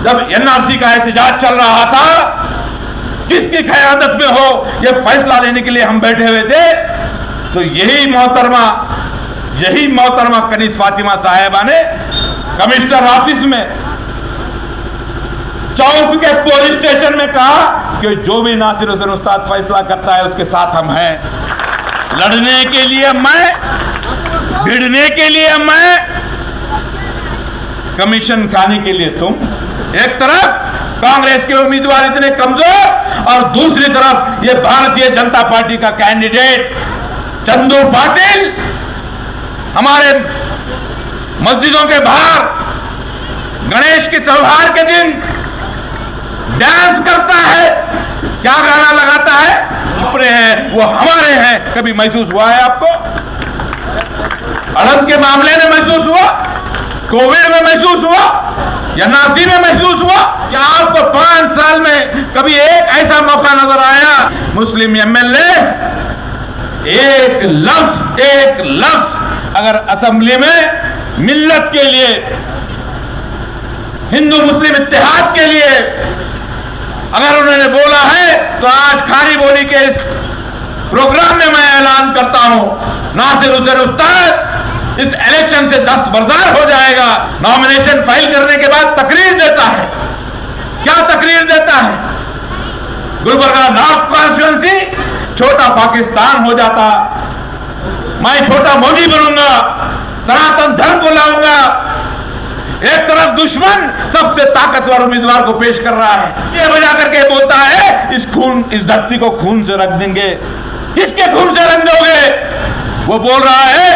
जब एनआरसी का एहतजाज चल रहा था, किसकी क़यादत में हो ये फैसला लेने के लिए हम बैठे हुए थे, तो यही मोहतरमा कनीज फातिमा साहिबा ने कमिश्नर ऑफिस में, चौक के पुलिस स्टेशन में कहा कि जो भी नासिर हुसैन उस्ताद फैसला करता है उसके साथ हम हैं। लड़ने के लिए मैं, भिड़ने के लिए मैं, कमीशन खाने के लिए तुम। एक तरफ कांग्रेस के उम्मीदवार इतने कमजोर और दूसरी तरफ ये भारतीय जनता पार्टी का कैंडिडेट चंदू पाटिल हमारे मस्जिदों के बाहर गणेश के त्योहार के दिन डांस करता है, क्या गाना लगाता है, अपने हैं वो हमारे हैं। कभी महसूस हुआ है आपको? अड़द के मामले में महसूस हुआ, कोविड में महसूस हुआ, या नासी में महसूस हुआ? या आपको 5 साल में कभी एक ऐसा मौका नजर आया मुस्लिम एमएलए एक लफ्ज अगर असेंबली में मिल्लत के लिए, हिंदू मुस्लिम इत्तेहाद के लिए अगर उन्होंने बोला है, तो आज खारी बोली के इस प्रोग्राम में मैं ऐलान करता हूं, नासिर हुसैन उस्ताद इस इलेक्शन से दस्तबरदार हो जाएगा। नॉमिनेशन फाइल करने के बाद तकरीर देता है, क्या तकरीर देता है? गुलबर्गा नॉर्थ कॉन्स्टिट्यूएंसी छोटा पाकिस्तान हो जाता, मैं छोटा मोदी बनूंगा, सनातन धर्म को लाऊंगा। एक तरफ दुश्मन सबसे ताकतवर उम्मीदवार को पेश कर रहा है, ये बजा करके बोलता है इस धरती को खून से रख देंगे। किसके खून से रख दोगे? वो बोल रहा है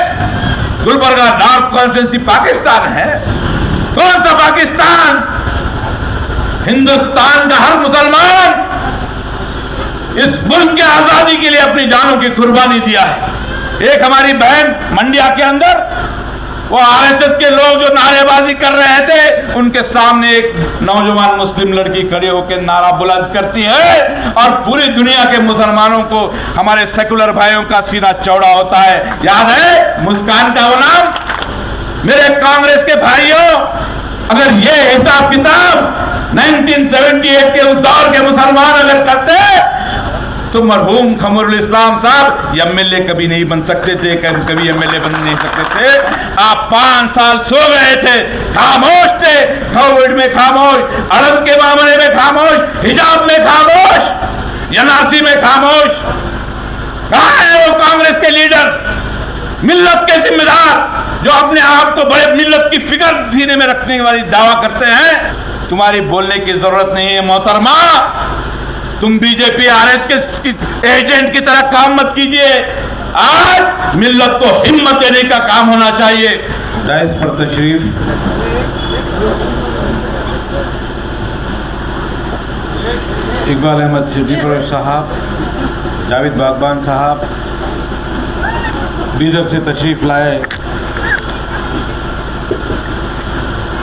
गुलबर्गा नॉर्थ कॉन्स्टिट्यूएंसी पाकिस्तान है। कौन सा पाकिस्तान? हिंदुस्तान का हर मुसलमान इस मुल्क की आजादी के लिए अपनी जानों की कुर्बानी दिया है। एक हमारी बहन मंडिया के अंदर वो आरएसएस के लोग जो नारेबाजी कर रहे थे, उनके सामने एक नौजवान मुस्लिम लड़की खड़ी होकर नारा बुलंद करती है और पूरी दुनिया के मुसलमानों को, हमारे सेकुलर भाइयों का सीना चौड़ा होता है। याद है मुस्कान का वो नाम? मेरे कांग्रेस के भाइयों, अगर ये हिसाब किताब 1978 के उस दौर के मुसलमान अगर करते तो मरहूम खमरुल इस्लाम साहब एमएलए कभी नहीं बन सकते थे, कभी एमएलए बन नहीं सकते थे। आप 5 साल सो गए थे, खामोश थे, कोविड में खामोश, अड़द के मामले में खामोश, हिजाब में खामोश, एनआरसी में खामोश। कहां है वो कांग्रेस के लीडर्स, मिल्लत के जिम्मेदार जो अपने आप को बड़े मिल्लत की फिक्र सीने में रखने वाली दावा करते हैं? तुम्हारी बोलने की जरूरत नहीं है मोहतरमा। तुम बीजेपी आरएसएस की एजेंट की तरह काम मत कीजिए। आज मिल्लत को हिम्मत देने का काम होना चाहिए। डायस पर तशरीफ इकबाल अहमद सिद्दीकी साहब, जावेद बागबान साहब बीदर से तशरीफ लाए,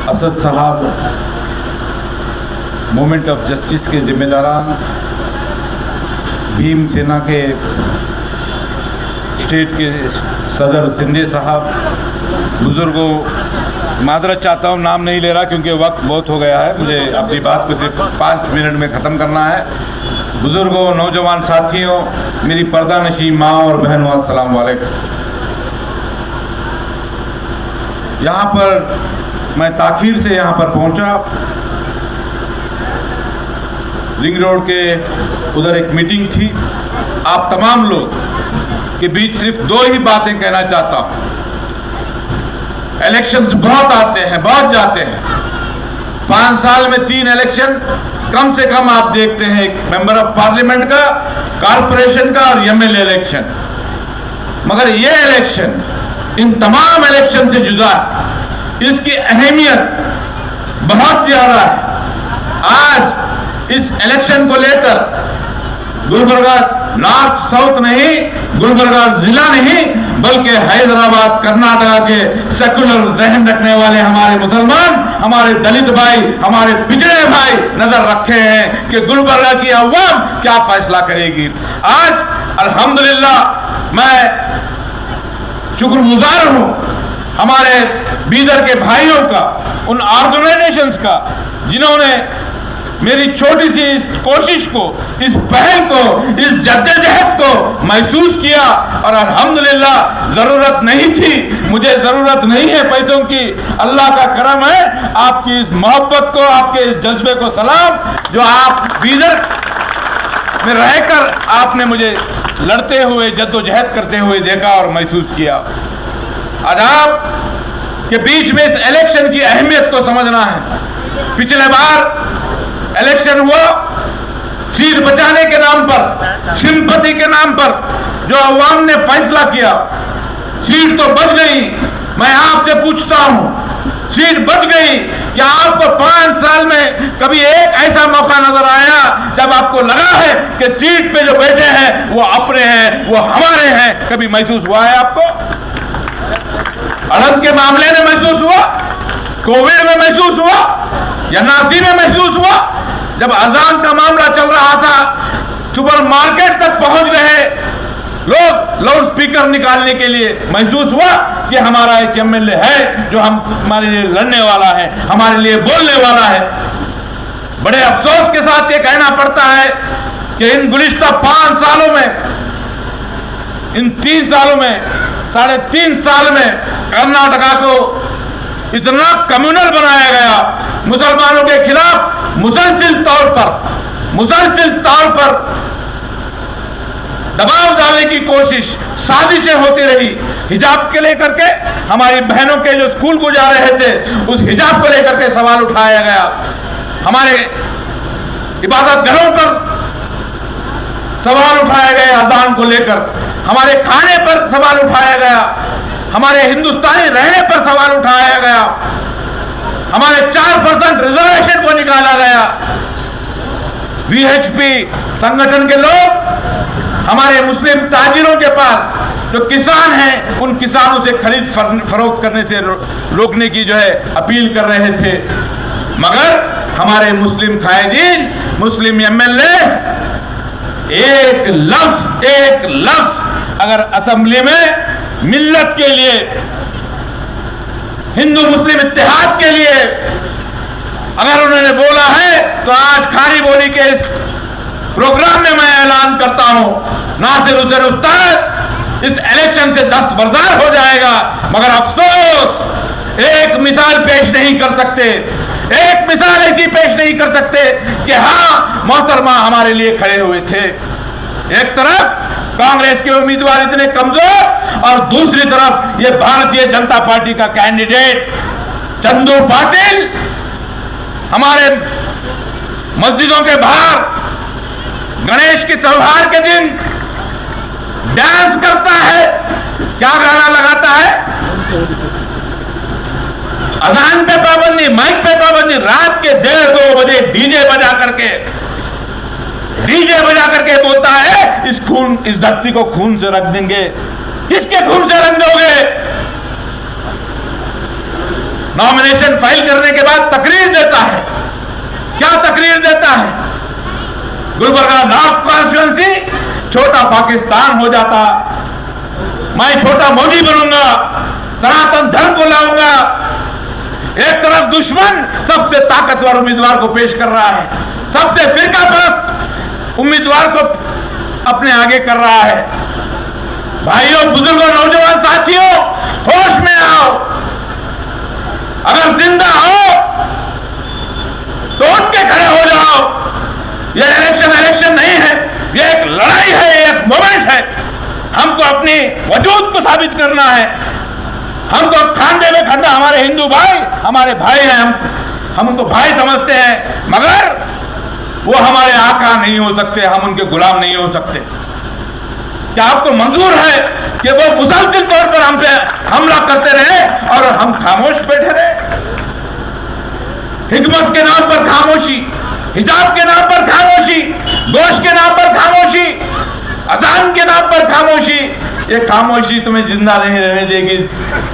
असद साहब मूवमेंट ऑफ जस्टिस के जिम्मेदारान, भीम सेना के स्टेट के सदर सिंधे साहब, बुजुर्गों, माजरत चाहता हूँ नाम नहीं ले रहा क्योंकि वक्त बहुत हो गया है, मुझे अपनी बात को सिर्फ 5 मिनट में ख़त्म करना है। बुजुर्गों, नौजवान साथियों, मेरी पर्दा नशी माँ और बहनों, अस्सलाम वालेकुम। यहाँ पर मैं ताखीर से यहाँ पर पहुँचा। रिंग रोड के उधर एक मीटिंग थी। आप तमाम लोग के बीच सिर्फ 2 ही बातें कहना चाहता हूं। इलेक्शंस बहुत आते हैं, बहुत जाते हैं। 5 साल में 3 इलेक्शन कम से कम आप देखते हैं, एक मेंबर ऑफ पार्लियामेंट का, कारपोरेशन का और एमएलए इलेक्शन। मगर ये इलेक्शन इन तमाम इलेक्शन से जुदा है। इसकी अहमियत बहुत ज्यादा है। आज इस इलेक्शन को लेकर गुलबर्गा नॉर्थ साउथ नहीं, गुलबर्गा जिला नहीं, बल्कि हैदराबाद कर्नाटका के सेकुलर जहन रखने वाले हमारे मुसलमान, हमारे दलित भाई, हमारे पिछड़े भाई नजर रखे हैं कि गुलबर्गा की अवाम क्या फैसला करेगी। आज अल्हम्दुलिल्लाह मैं शुक्रगुजार हूं हमारे बीदर के भाइयों का, उन ऑर्गेनाइजेशंस का जिन्होंने मेरी छोटी सी इस कोशिश को, इस पहल को, इस जद्दोजहद को महसूस किया। और अल्हम्दुलिल्लाह ज़रूरत नहीं थी, मुझे ज़रूरत नहीं है पैसों की, अल्लाह का करम है। आपकी इस मोहब्बत को, आपके इस जज्बे को सलाम, जो आप बीदर में रहकर आपने मुझे लड़ते हुए, जद्दोजहद करते हुए देखा और महसूस किया। आज आप के बीच में इस इलेक्शन की अहमियत को समझना है। पिछले बार इलेक्शन हुआ सीट बचाने के नाम पर, सिंपैथी के नाम पर, जो अवाम ने फैसला किया, सीट तो बच गई। मैं आपसे पूछता हूं, सीट बच गई, क्या आपको 5 साल में कभी एक ऐसा मौका नजर आया जब आपको लगा है कि सीट पे जो बैठे हैं वो अपने हैं, वो हमारे हैं? कभी महसूस हुआ है आपको? अड़द के मामले में महसूस हुआ, कोविड में महसूस हुआ, या नासी में महसूस हुआ? जब अजान का मामला चल रहा था, सुपर मार्केट तक पहुंच गए लोग लाउड स्पीकर निकालने के लिए, महसूस हुआ कि हमारा एक एमएलए है जो हमारे लिए लड़ने वाला है, हमारे लिए बोलने वाला है। बड़े अफसोस के साथ ये कहना पड़ता है कि इन गुज़िश्ता 5 सालों में, इन 3 सालों में, 3.5 साल में कर्नाटका को इतना कम्युनल बनाया गया, मुसलमानों के खिलाफ मुसलसिल तौर पर दबाव डालने की कोशिश, साजिशें होती रही। हिजाब के लेकर के हमारी बहनों के जो स्कूल को जा रहे थे, उस हिजाब को लेकर के सवाल उठाया गया। हमारे इबादत घरों पर सवाल उठाए गए, अजान को लेकर हमारे खाने पर सवाल उठाया गया, हमारे हिंदुस्तानी रहने पर सवाल उठाया गया, हमारे 4% रिजर्वेशन को निकाला गया। वीएचपी संगठन के लोग हमारे मुस्लिम ताजिरों के पास जो किसान हैं, उन किसानों से खरीद फरोख्त करने से रोकने की जो है अपील कर रहे थे। मगर हमारे मुस्लिम कायदीन, मुस्लिम एमएलए एक लफ्ज अगर असेंबली में मिल्लत के लिए, हिंदू मुस्लिम इत्तेहाद के लिए अगर उन्होंने बोला है, तो आज खारी बोली के इस प्रोग्राम में मैं ऐलान करता हूं, नासिर हुसैन उस्ताद इस इलेक्शन से दस्तबरदार हो जाएगा। मगर अफसोस एक मिसाल पेश नहीं कर सकते, एक मिसाल ऐसी पेश नहीं कर सकते कि हाँ मोहतरमा हमारे लिए खड़े हुए थे। एक तरफ कांग्रेस के उम्मीदवार इतने कमजोर और दूसरी तरफ ये भारतीय जनता पार्टी का कैंडिडेट चंदू पाटिल हमारे मस्जिदों के बाहर गणेश के त्योहार के दिन डांस करता है। क्या गाना लगाता है? अजान पे पाबंदी, माइक पे पाबंदी, रात के 1:30-2 बजे डीजे बजा करके बोलता है इस धरती को खून से रख देंगे। किसके खून से रख दोगे? नॉमिनेशन फाइल करने के बाद तकरीर देता है। क्या तकरीर देता है? गुलबर्गा नॉर्थ कॉन्स्टिट्यूएंसी छोटा पाकिस्तान हो जाता, मैं छोटा मोदी बनूंगा, सनातन धर्म को लाऊंगा। एक तरफ दुश्मन सबसे ताकतवर उम्मीदवार को पेश कर रहा है, सबसे फिरका परस्त उम्मीदवार को अपने आगे कर रहा है। भाइयों, बुजुर्गों, नौजवान साथियों, होश में आओ। अगर जिंदा हो तो उठ के खड़े हो जाओ। यह इलेक्शन नहीं है, यह एक लड़ाई है, एक मोमेंट है। हमको अपनी वजूद को साबित करना है। हमको खांधे में खड़ा, हमारे हिंदू भाई हमारे भाई हैं, हम उनको भाई समझते हैं, मगर वो हमारे आका नहीं हो सकते, हम उनके गुलाम नहीं हो सकते। क्या आपको मंजूर है कि वो मुसलसल तौर पर हम पे हमला करते रहे और हम खामोश बैठे रहे? हिकमत के नाम पर खामोशी, हिजाब के नाम पर खामोशी, गोश्त के नाम पर खामोशी, अजान के नाम पर खामोशी। ये खामोशी तुम्हें जिंदा नहीं रहने देगी।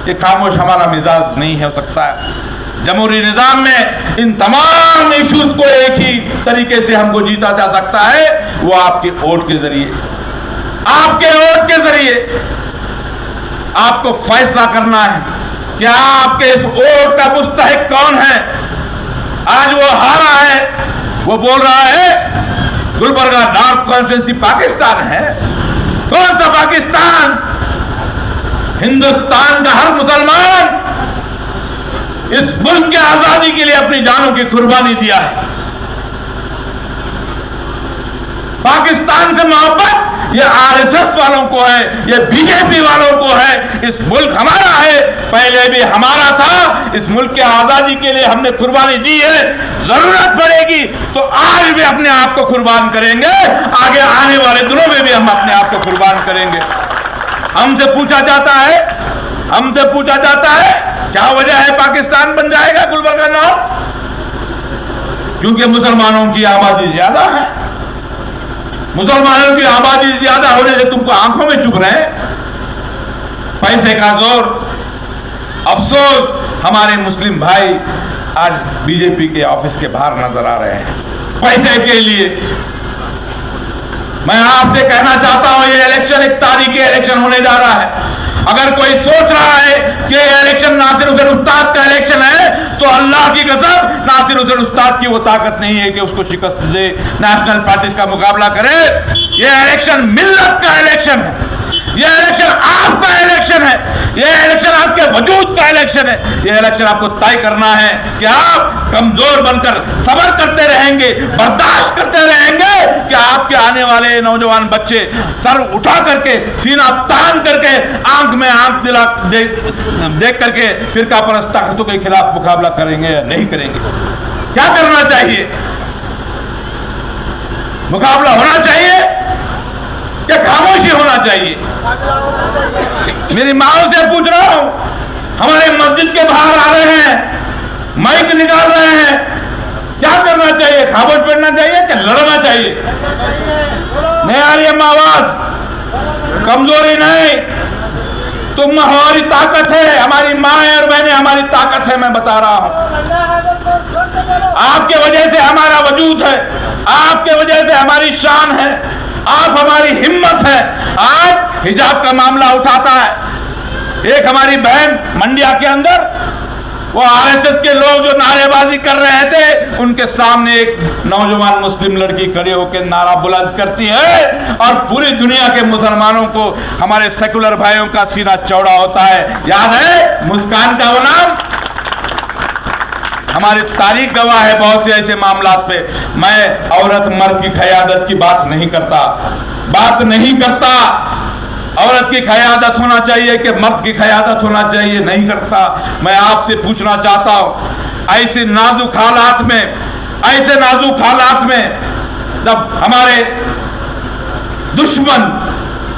ये खामोश हमारा मिजाज नहीं हो सकता है। जमहूरी निजाम में इन तमाम इश्यूज को एक ही तरीके से हमको जीता जा सकता है, वो आपके वोट के जरिए। आपके वोट के जरिए आपको फैसला करना है। क्या आपके इस वोट का मुस्तहिक कौन है? आज वो हारा है, वो बोल रहा है गुलबर्गा नॉर्थ कॉन्स्टिट्यूंसी पाकिस्तान है। कौन सा पाकिस्तान? हिंदुस्तान का हर मुसलमान इस मुल्क की आजादी के लिए अपनी जानों की कुर्बानी दिया है। पाकिस्तान से मोहब्बत ये आरएसएस वालों को है, ये बीजेपी वालों को है। इस मुल्क हमारा है, पहले भी हमारा था। इस मुल्क की आजादी के लिए हमने कुर्बानी दी है। जरूरत पड़ेगी तो आज भी अपने आप को कुर्बान करेंगे, आगे आने वाले दिनों में भी हम अपने आप को कुर्बान करेंगे। हमसे पूछा जाता है क्या वजह है पाकिस्तान बन जाएगा गुलबर्गा नॉर्थ? क्योंकि मुसलमानों की आबादी ज्यादा है। मुसलमानों की आबादी ज्यादा होने से तुमको आंखों में चुभ रहे हैं, पैसे का जोर। अफसोस हमारे मुस्लिम भाई आज बीजेपी के ऑफिस के बाहर नजर आ रहे हैं पैसे के लिए। मैं आपसे कहना चाहता हूं ये इलेक्शन एक तारीखी इलेक्शन होने जा रहा है। अगर कोई सोच रहा है कि इलेक्शन नासिर हुसैन उस्ताद का इलेक्शन है तो अल्लाह की कसम नासिर हुसैन उस्ताद की वो ताकत नहीं है कि उसको शिकस्त दे, नेशनल पार्टीज का मुकाबला करे। ये इलेक्शन मिल्लत का इलेक्शन है, ये इलेक्शन आपका इलेक्शन है, ये इलेक्शन आपके वजूद का इलेक्शन है। ये इलेक्शन आपको तय करना है कि आप कमजोर बनकर सब्र करते रहेंगे, बर्दाश्त करते रहेंगे कि आपके आने वाले नौजवान बच्चे सर उठा करके, सीना तान करके, आंख में आंख दिला देख करके फिरका परस्त ताकतों के खिलाफ मुकाबला करेंगे या नहीं करेंगे। क्या करना चाहिए? मुकाबला होना चाहिए क्या खामोशी होना चाहिए? मेरी माओ से पूछ रहा हूं, हमारे मस्जिद के बाहर आ रहे हैं, माइक निकाल रहे हैं, क्या करना चाहिए? खामोश बैठना चाहिए कि लड़ना चाहिए? नहीं आ रही है आवाज? कमजोरी नहीं, तुम हमारी ताकत है, हमारी माँ और बहनें हमारी ताकत है। मैं बता रहा हूं, आपके वजह से हमारा वजूद है, आपके वजह से हमारी शान है, आप हमारी हिम्मत है। आज हिजाब का मामला उठाता है एक हमारी बहन मंडिया के अंदर, वो आरएसएस के लोग जो नारेबाजी कर रहे थे उनके सामने एक नौजवान मुस्लिम लड़की खड़े होकर नारा बुलंद करती है और पूरी दुनिया के मुसलमानों को, हमारे सेकुलर भाइयों का सीना चौड़ा होता है। याद है मुस्कान का वो नाम? हमारी तारीख गवाह है बहुत से ऐसे मामलात पे। मैं औरत मर्द की क़यादत की बात नहीं करता। औरत की क़यादत होना चाहिए कि मर्द की क़यादत होना चाहिए, नहीं करता। मैं आपसे पूछना चाहता हूं, ऐसे नाजुक हालात में जब हमारे दुश्मन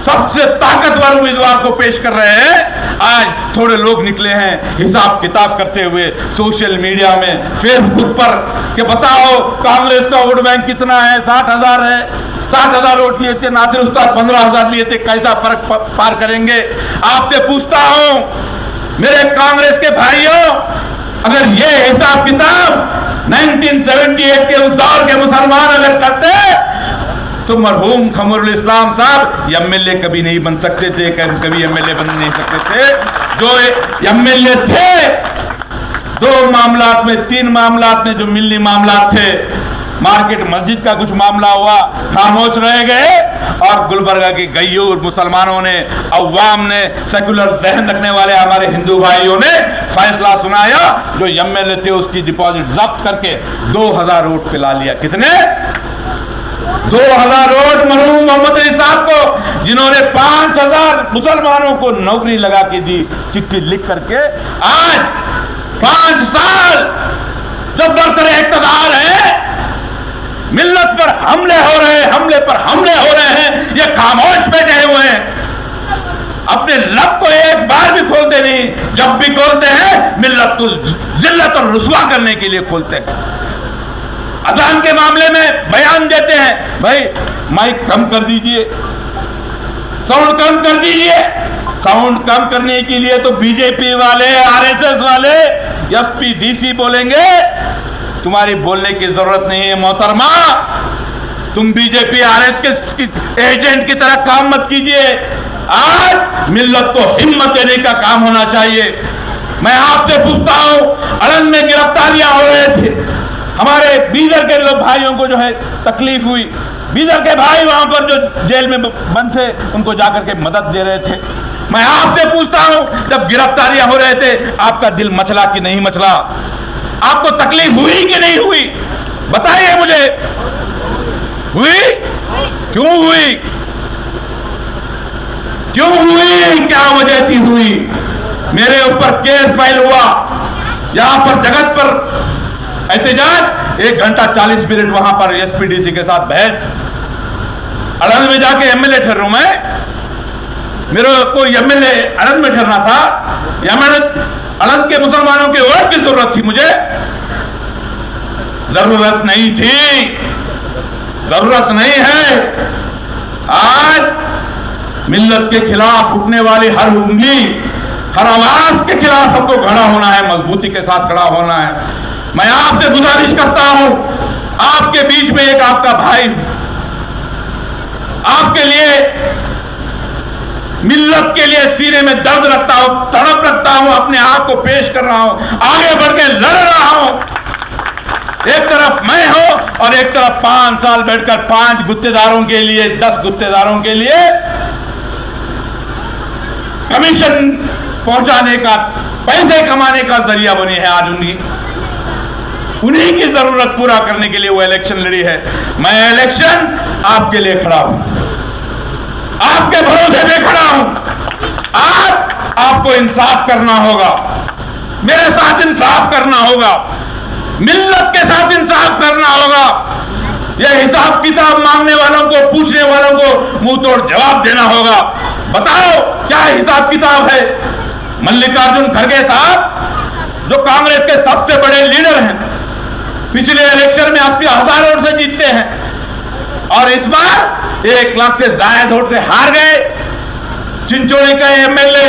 सबसे ताकतवर उम्मीदवार को पेश कर रहे हैं, आज थोड़े लोग निकले हैं हिसाब किताब करते हुए सोशल मीडिया में, फेसबुक पर कि बताओ कांग्रेस का वोट बैंक कितना है, 60,000 है, 60,000 वोट लिए थे, नासिर उस्ताद 15,000 लिए थे, कैसा फर्क पार करेंगे? आपसे पूछता हूं मेरे कांग्रेस के भाइयों, अगर ये हिसाब किताब 1978 के उस दौर के मुसलमान अगर करते तो मरहूम कमरुल इस्लाम साहब एमएलए कभी नहीं बन सकते थे, कभी एमएलए बन नहीं सकते थे। जो एमएलए थे 2 मामलात में, 3 मामलात में जो मिलनी मामलात थे, मार्केट मस्जिद का कुछ मामला हुआ, खामोश रह गए और गुलबर्गा के गयूर मुसलमानों ने, अवाम ने, सेकुलर जहन रखने वाले हमारे हिंदू भाइयों ने फैसला सुनाया। जो एमएलए थे उसकी डिपॉजिट जब्त करके 2000 वोट पिला लिया। कितने? 2000 वोट मरहूम मोहम्मद अली साहब को, जिन्होंने 5000 मुसलमानों को नौकरी लगा के दी, चिट्ठी लिख करके। आज 5 साल जब बरसरे इक़्तिदार है, मिल्लत पर हमले हो रहे हैं, ये खामोश बैठे हुए हैं, अपने लब को एक बार भी खोलते नहीं। जब भी खोलते हैं मिल्लत को जिल्लत और रुसवा करने के लिए खोलते हैं। अजान के मामले में बयान देते हैं, भाई माइक कम कर दीजिए, साउंड कम कर दीजिए। साउंड कम करने के लिए तो बीजेपी वाले, आरएसएस वाले, एसपी डीसी बोलेंगे, तुम्हारी बोलने की जरूरत नहीं है मोहतरमा, तुम बीजेपी आरएसएस के एजेंट की तरह काम मत कीजिए। आज मिल्लत को हिम्मत देने का काम होना चाहिए। मैं आपसे पूछता हूं, अड़ंग में गिरफ्तारियां हो रहे थे, हमारे बीदर के लोग भाइयों को जो है तकलीफ हुई, बीदर के भाई वहां पर जो जेल में बंद थे उनको जाकर के मदद दे रहे थे। मैं आपसे पूछता हूं, जब गिरफ्तारियां हो रहे थे आपका दिल मचला कि नहीं मचला? आपको तकलीफ हुई कि नहीं हुई? बताइए मुझे, हुई? क्यों हुई? क्यों हुई? क्या वजह थी हुई? मेरे ऊपर केस फाइल हुआ, यहां पर जगत पर एहतजाज, 1 घंटा 40 मिनट वहां पर एसपीडीसी के साथ बहस। अड़ंग में जाके एमएलए ठहर मैं, मेरे को एमएलए अड़ंग में ठहरना था, या मैंने अड़ंग के मुसलमानों की वोट की जरूरत थी? मुझे जरूरत नहीं थी, जरूरत नहीं है। आज मिल्लत के खिलाफ उठने वाली हर उंगली, हर आवाज के खिलाफ सबको खड़ा होना है, मजबूती के साथ खड़ा होना है। मैं आपसे गुजारिश करता हूं, आपके बीच में एक आपका भाई, आपके लिए, मिल्लत के लिए सीने में दर्द रखता हूं, तड़प रखता हूं, अपने आप को पेश कर रहा हूं, आगे बढ़ के लड़ रहा हूं। एक तरफ मैं हूं और एक तरफ 5 साल बैठकर 5 गुत्तेदारों के लिए, 10 गुत्तेदारों के लिए कमीशन पहुंचाने का, पैसे कमाने का जरिया बनी है आज उन्हीं की जरूरत पूरा करने के लिए वो इलेक्शन लड़ी है। मैं इलेक्शन आपके लिए खड़ा हूं, आपके भरोसे पे खड़ा हूं। आज आपको इंसाफ करना होगा, मेरे साथ इंसाफ करना होगा, मिल्लत के साथ इंसाफ करना होगा। यह हिसाब किताब मांगने वालों को, पूछने वालों को मुंह तोड़ जवाब देना होगा। बताओ क्या हिसाब किताब है? मल्लिकार्जुन खड़गे साहब जो कांग्रेस के सबसे बड़े लीडर हैं, पिछले इलेक्शन में 80,000 वोट से जीतते हैं और इस बार 1 लाख से ज्यादा वोट से हार गए। चिंचोली का एमएलए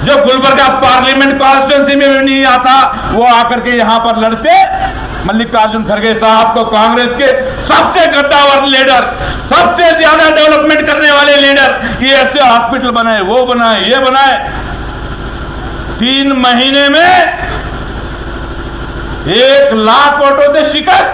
जो गुलबर्गा पार्लियामेंट कॉन्स्टिट्यूंसी में भी नहीं आता, वो आकर के यहां पर लड़ते। मल्लिकार्जुन खड़गे साहब को कांग्रेस के सबसे कद्दावर लीडर, सबसे ज्यादा डेवलपमेंट करने वाले लीडर, ये ऐसे हॉस्पिटल बनाए, वो बनाए, ये बनाए। 3 महीने में 1 लाख वोटों से शिकस्त,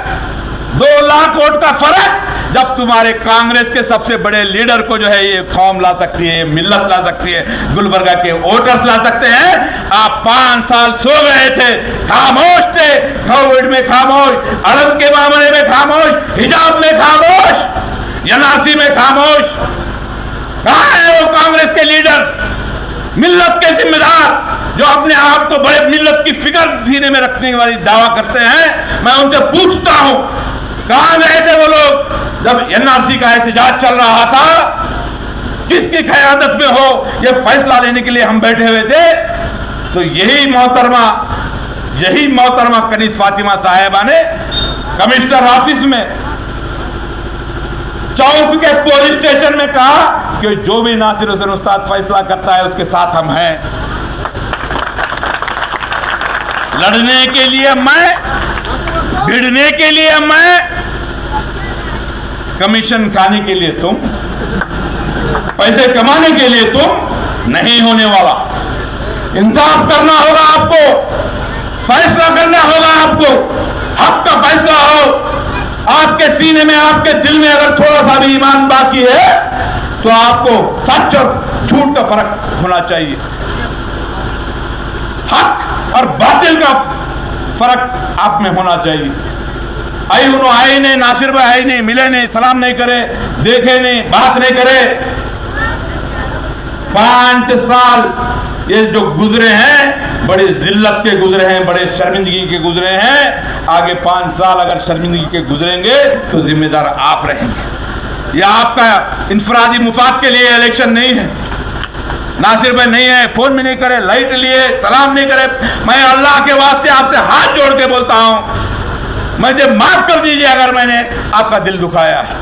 2 लाख वोट का फर्क। जब तुम्हारे कांग्रेस के सबसे बड़े लीडर को जो है ये कौम ला सकती है, मिल्लत ला सकती है, गुलबर्गा के वोटर्स ला सकते हैं। आप 5 साल सो गए थे, खामोश थे, कोविड में खामोश, अड़ंग के मामले में खामोश, हिजाब में खामोश, एनआरसी में खामोश। कहां है वो कांग्रेस के लीडर्स, मिल्लत के जिम्मेदार जो अपने आप को बड़े मिल्लत की फिक्र सीने में रखने वाली दावा करते हैं? मैं उनसे पूछता हूं, कहां गए थे वो लोग जब एनआरसी का एहतजाज चल रहा था? किसकी क़यादत में हो ये फैसला लेने के लिए हम बैठे हुए थे? तो यही मोहतरमा कनीज फातिमा साहिबा ने कमिश्नर ऑफिस में, चौक के पुलिस स्टेशन में कहा कि जो भी नासिर हुसैन उस्ताद फैसला करता है उसके साथ हम हैं। लड़ने के लिए मैं, भिड़ने के लिए मैं, कमीशन खाने के लिए तुम, पैसे कमाने के लिए तुम नहीं होने वाला। इंसाफ करना होगा आपको, फैसला करना होगा आपको, हक का फैसला हो। आपके सीने में, आपके दिल में अगर थोड़ा सा भी ईमान बाकी है तो आपको सच और झूठ का फर्क होना चाहिए, हक और बातिल का फर्क आप में होना चाहिए। आए नहीं, नासिर भाई आए नहीं, मिले नहीं, सलाम नहीं करे, देखे नहीं, बात नहीं करे। 5 साल ये जो गुजरे हैं बड़े जिल्लत के गुजरे हैं, बड़े शर्मिंदगी के गुजरे हैं। आगे 5 साल अगर शर्मिंदगी के गुजरेंगे तो जिम्मेदार आप रहेंगे। यह आपका इंफरादी मुफाद के लिए इलेक्शन नहीं है। नासिर भाई नहीं है, फोन में नहीं करे, लाइट लिए, सलाम नहीं करे। मैं अल्लाह के वास्ते आपसे हाथ जोड़ के बोलता हूं, मुझे माफ कर दीजिए अगर मैंने आपका दिल दुखाया है।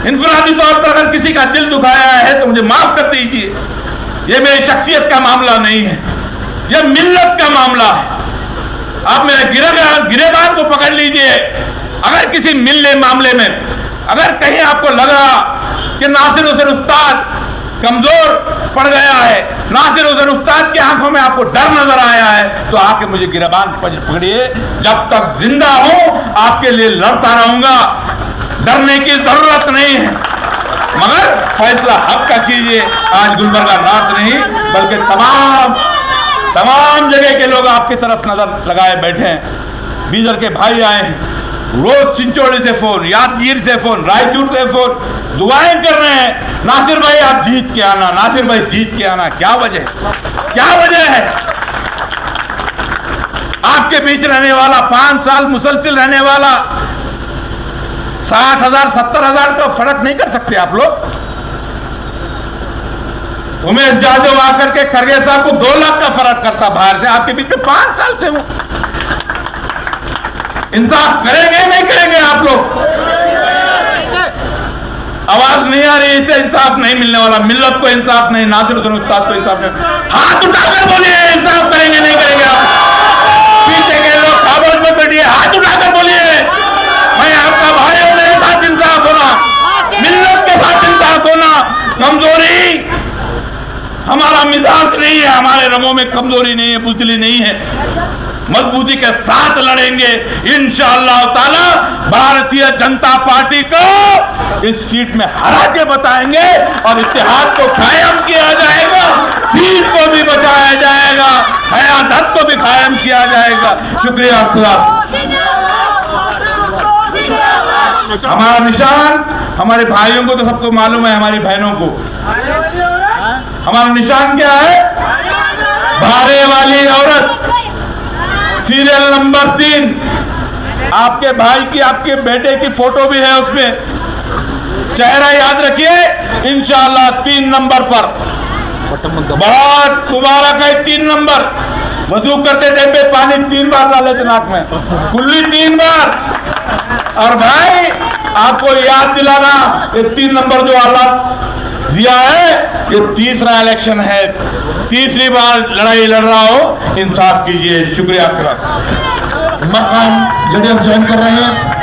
इंफरादी तौर पर अगर किसी का दिल दुखाया है तो मुझे माफ कर दीजिए। यह मेरी शख्सियत का मामला नहीं है, यह मिल्लत का मामला है। आप मेरे गिरेबान को पकड़ लीजिए। अगर किसी मिलने मामले में अगर कहीं आपको लग रहा कि नासिर हुसैन उस्ताद कमजोर पड़ गया है, नासिर हुसैन उस्ताद की आंखों में आपको डर नजर आया है, तो आके मुझे गिरबान पकड़िए। जब तक जिंदा हूं आपके लिए लड़ता रहूंगा, डरने की जरूरत नहीं है, मगर फैसला हक का कीजिए। आज गुलबर्गा नॉर्थ नहीं बल्कि तमाम जगह के लोग आपकी तरफ नजर लगाए बैठे हैं। बीदर के भाई आए हैं, रोज चिंचोड़ी से फोन, यादगीर से फोन, रायचूर से फोन, दुआएं कर रहे हैं, नासिर भाई आप जीत के आना, नासिर भाई जीत के आना। क्या वजह है? आपके बीच रहने वाला, 5 साल मुसलसिल रहने वाला, 60,000 70,000 का फर्क नहीं कर सकते आप लोग? उमेश जादव आकर के खरगे साहब को 2 लाख का फर्क करता बाहर से, आपके बीच में 5 साल से हूं। इंसाफ करेंगे नहीं करेंगे आप लोग? आवाज नहीं आ रही, इससे इंसाफ नहीं मिलने वाला। मिल्लत को इंसाफ नहीं, नासिर हुसैन उस्ताद को इंसाफ नहीं। हाथ उठाकर बोलिए इंसाफ करेंगे नहीं करेंगे आप? पीछे के लोग खामोश में बैठिए, हाथ उठाकर बोलिए मैं आपका भाई हूं, मेरे साथ इंसाफ होना, मिल्लत के साथ इंसाफ होना। कमजोरी हमारा मिजाज नहीं है, हमारे रंगों में कमजोरी नहीं है, बुजली नहीं है, मजबूती के साथ लड़ेंगे इंशाअल्लाह ताला। भारतीय जनता पार्टी को इस सीट में हरा के बताएंगे और इत्तेहाद को कायम किया जाएगा, सीट को भी बचाया जाएगा, क़यादत को भी कायम किया जाएगा। शुक्रिया। हमारा निशान, हमारे भाइयों को तो सबको मालूम है, हमारी बहनों को हमारा निशान क्या है? भारे वाली औरत, सीरियल नंबर 3। आपके भाई की, आपके बेटे की फोटो भी है उसमें, चेहरा याद रखिए इंशाअल्लाह 3 नंबर पर। बहुत मुबारक है 3 नंबर। वजू करते टाइम पे पानी 3 बार डाले थे नाक में, कुल्ली 3 बार। और भाई आपको याद दिलाना, ये 3 नंबर जो अल्लाह दिया है, ये तीसरा इलेक्शन है, तीसरी बार लड़ाई लड़ रहा हो, इंसाफ कीजिए। शुक्रिया आपका। मकाम ज्वाइन कर रहे हैं।